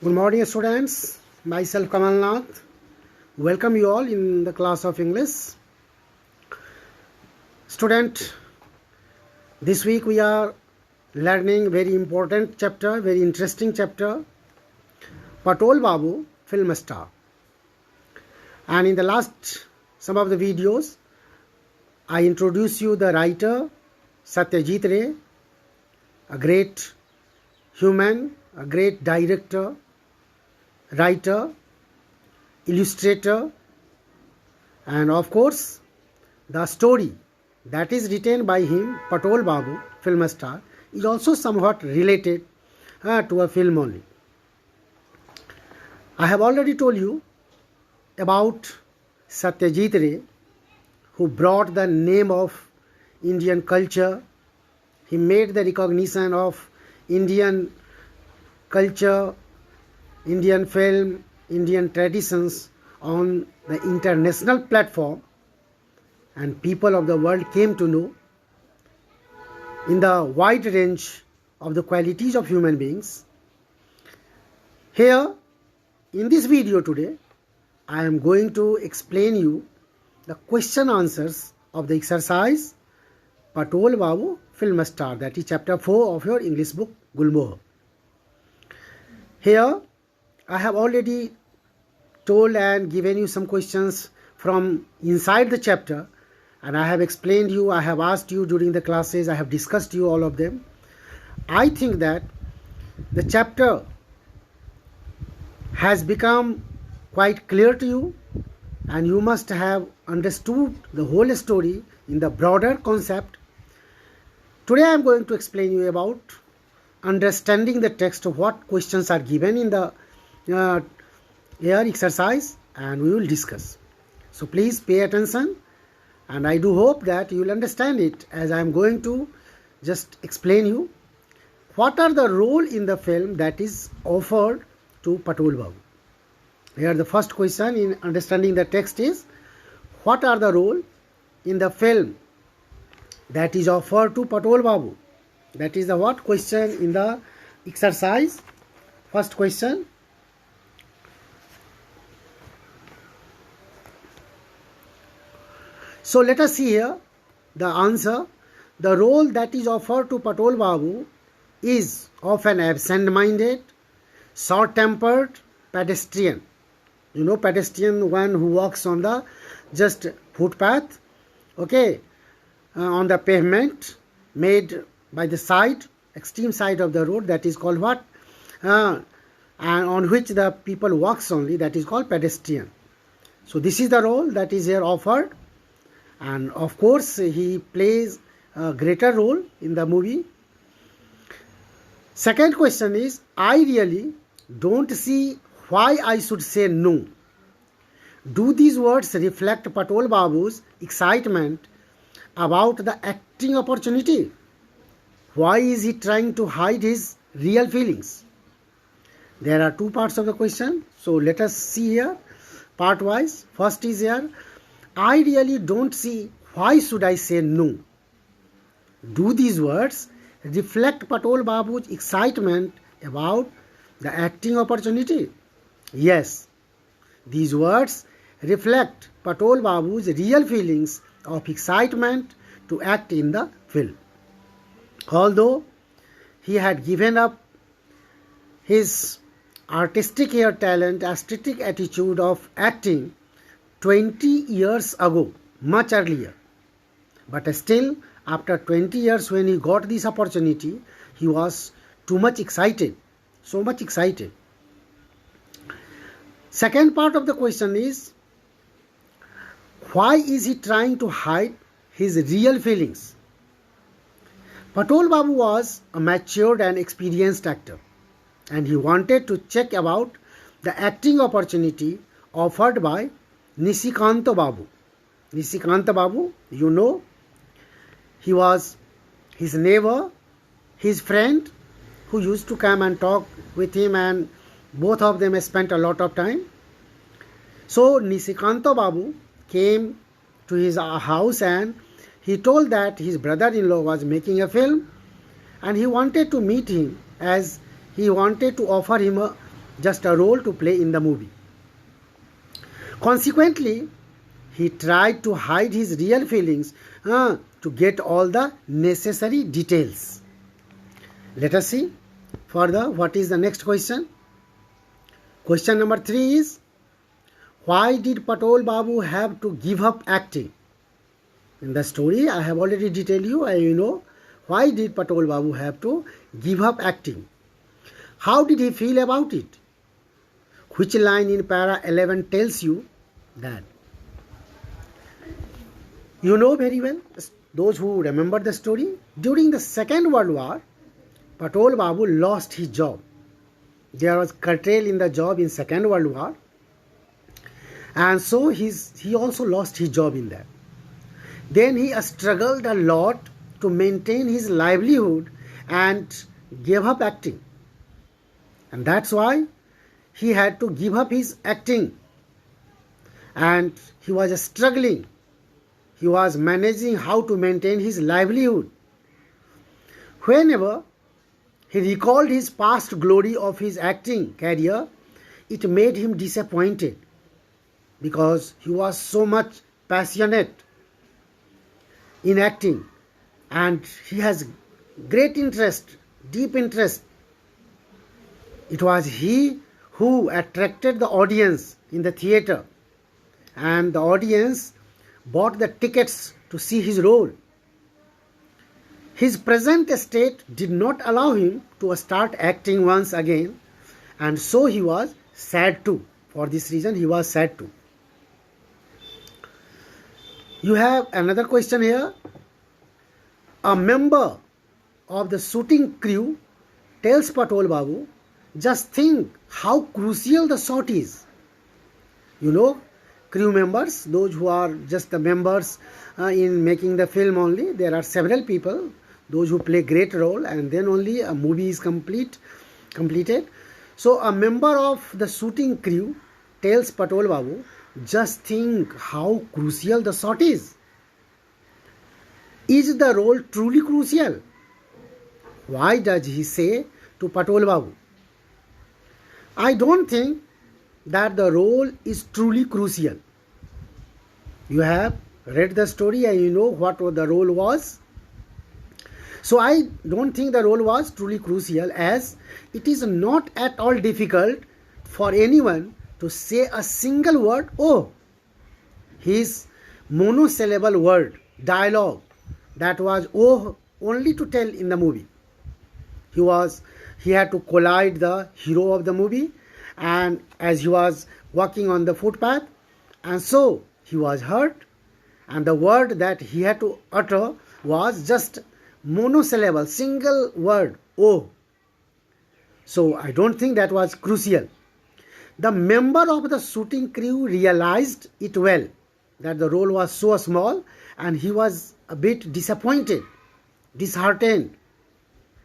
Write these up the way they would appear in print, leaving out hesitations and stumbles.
Good morning, students. Myself Kamal Nath. Welcome you all in the class of English. Student, this week we are learning very important chapter, very interesting chapter, Patol Babu, film star. And in the last some of the videos, I introduce you the writer Satyajit Ray, a great human, a great director, writer, illustrator, and of course the story that is written by him, Patol Babu, film star, is also somewhat related to a film only. I have already told you about Satyajit Ray, who brought the name of Indian culture. He made the recognition of Indian culture, Indian film, Indian traditions on the international platform, and people of the world came to know in the wide range of the qualities of human beings. Here in this video today, I am going to explain you the question answers of the exercise Patol Babu film star, that is chapter 4 of your English book Gulmohar. Here I have already told and given you some questions from inside the chapter, and I have explained you, I have asked you during the classes, I have discussed you all of them. I think that the chapter has become quite clear to you, and you must have understood the whole story in the broader concept. Today I am going to explain you about understanding the text, what questions are given in the here exercise, and we will discuss. So please pay attention, and I do hope that you will understand it as I am going to just explain you what are the role in the film that is offered to Patol Babu. Here the first question in understanding the text is, what are the role in the film that is offered to Patol Babu? That is the what question in the exercise. First question. So let us see here the answer. The role that is offered to Patol Babu is of an absent-minded, short-tempered pedestrian. You know, pedestrian, one who walks on the just footpath, okay, on the pavement made by the side, extreme side of the road, that is called what? And on which the people walks only, that is called pedestrian. So this is the role that is here offered, and of course he plays a greater role in the movie. Second question is, I really don't see why I should say no. Do these words reflect Patol Babu's excitement about the acting opportunity? Why is he trying to hide his real feelings? There are two parts of the question, so let us see here part wise. First is here, I really don't see why should I say no. Do these words reflect Patol Babu's excitement about the acting opportunity? Yes, these words reflect Patol Babu's real feelings of excitement to act in the film. Although he had given up his artistic talent, aesthetic attitude of acting 20 years ago, much earlier, but still after 20 years when he got this opportunity, he was too much excited, so much excited. Second part of the question is, why is he trying to hide his real feelings? Patol Babu was a matured and experienced actor, and he wanted to check about the acting opportunity offered by Nisikanta Babu. Nisikanta Babu, you know, he was his neighbor, his friend, who used to come and talk with him, and both of them spent a lot of time. So Nisikanta Babu came to his house, and he told that his brother-in-law was making a film, and he wanted to meet him as he wanted to offer him a just a role to play in the movie. Consequently, he tried to hide his real feelings to get all the necessary details. Let us see further what is the next question. Question number 3 is, why did Patol Babu have to give up acting? In the story, I have already detailed you, and you know, why did Patol Babu have to give up acting? How did he feel about it? Which line in para 11 tells you that? You know very well, those who remember the story, during the Second World War, Patol Babu lost his job. There was curtail in the job in Second World War, and so he also lost his job in that. Then he struggled a lot to maintain his livelihood and gave up acting. And that's why he had to give up his acting. And he was struggling. He was managing how to maintain his livelihood. Whenever he recalled his past glory of his acting career, it made him disappointed because he was so much passionate in acting and he has great interest, deep interest. It was he who attracted the audience in the theatre, and the audience bought the tickets to see his role. His present state did not allow him to start acting once again, and so he was sad too. For this reason, he was sad too. You have another question here. A member of the shooting crew tells Patol Babu, just think how crucial the shot is. You know, crew members, those who are just the members in making the film only, there are several people, those who play great role, and then only a movie is completed. So a member of the shooting crew tells Patol Babu, just think how crucial the shot is. Is the role truly crucial? Why does he say to Patol Babu? I don't think that the role is truly crucial. You have read the story and you know what the role was. So I don't think the role was truly crucial, as it is not at all difficult for anyone to say a single word, oh, his monosyllable word, dialogue, that was oh only to tell in the movie. He had to collide the hero of the movie, and as he was walking on the footpath, and so he was hurt, and the word that he had to utter was just monosyllable, single word, oh. So I don't think that was crucial. The member of the shooting crew realized it well, that the role was so small, and he was a bit disappointed, disheartened.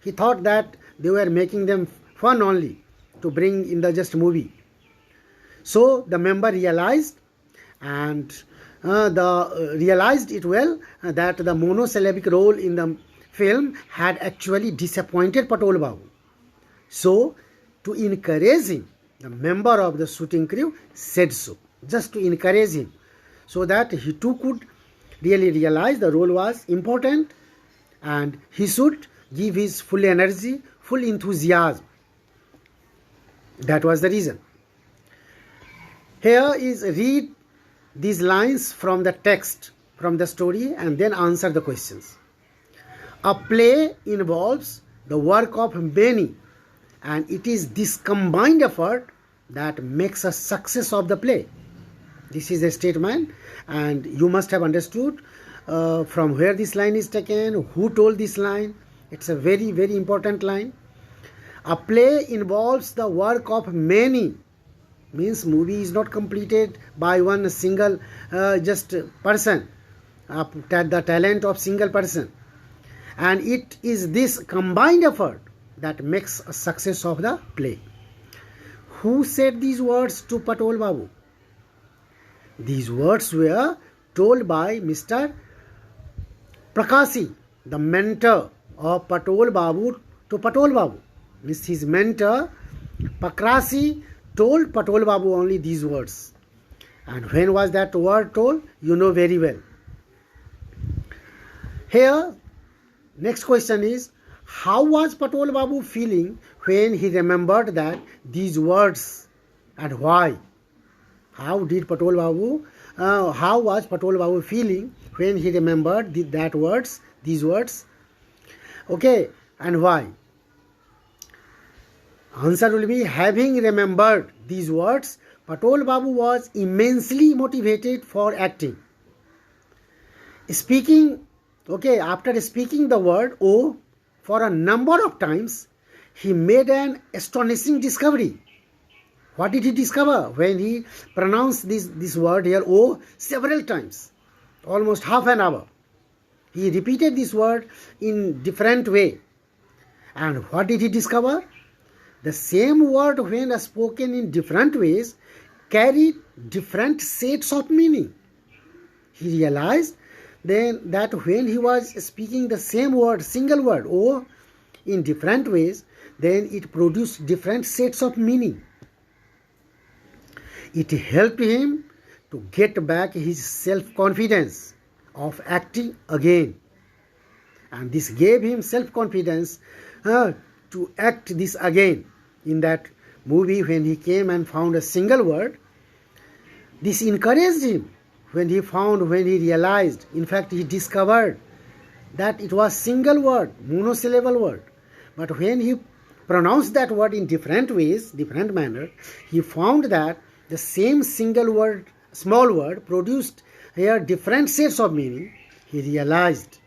He thought that they were making them fun only to bring in the just movie. So the member realized, and realized it well, that the monosyllabic role in the film had actually disappointed Patol Babu. So to encourage him, the member of the shooting crew said so, just to encourage him, so that he too could really realize the role was important and he should give his full energy, full enthusiasm. That was the reason. Here is read these lines from the text, from the story, and then answer the questions. A play involves the work of many, and it is this combined effort that makes a success of the play. This is a statement, and you must have understood from where this line is taken, who told this line. It's a very, very important line. A play involves the work of many, means movie is not completed by one single just person, the talent of single person, and it is this combined effort that makes a success of the play. Who said these words to Patol Babu? These words were told by Mr. Prakasi, the mentor of Patol Babu, to Patol Babu. His mentor Pakrasi told Patol Babu only these words. And when was that word told? You know very well. Here, next question is, how was Patol Babu feeling when he remembered that these words, and why? How was Patol Babu feeling when he remembered these words? Okay, and why? Answer will be, having remembered these words, Patol Babu was immensely motivated for acting. After speaking the word "oh" for a number of times, he made an astonishing discovery. What did he discover when he pronounced this word here "oh" several times? Almost half an hour. He repeated this word in different way. And what did he discover? The same word, when spoken in different ways, carried different sets of meaning. He realized then that when he was speaking the same word, single word, "oh," in different ways, then it produced different sets of meaning. It helped him to get back his self-confidence of acting again. And this gave him self-confidence to act this again. In that movie, when he came and found a single word, this encouraged him when he realized, in fact, he discovered that it was single word, monosyllable word. But when he pronounced that word in different ways, different manner, he found that the same single word, small word, produced here different sets of meaning. He realized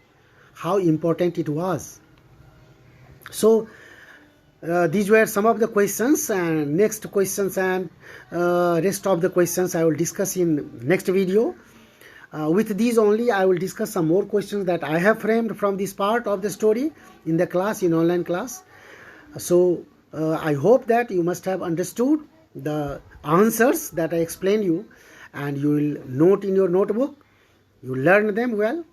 how important it was. So, these were some of the questions, and next questions and rest of the questions I will discuss in next video. With these only, I will discuss some more questions that I have framed from this part of the story in the class, in online class. So I hope that you must have understood the answers that I explained you, and you will note in your notebook. You learn them well.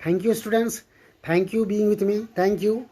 Thank you, students. Thank you being with me. Thank you.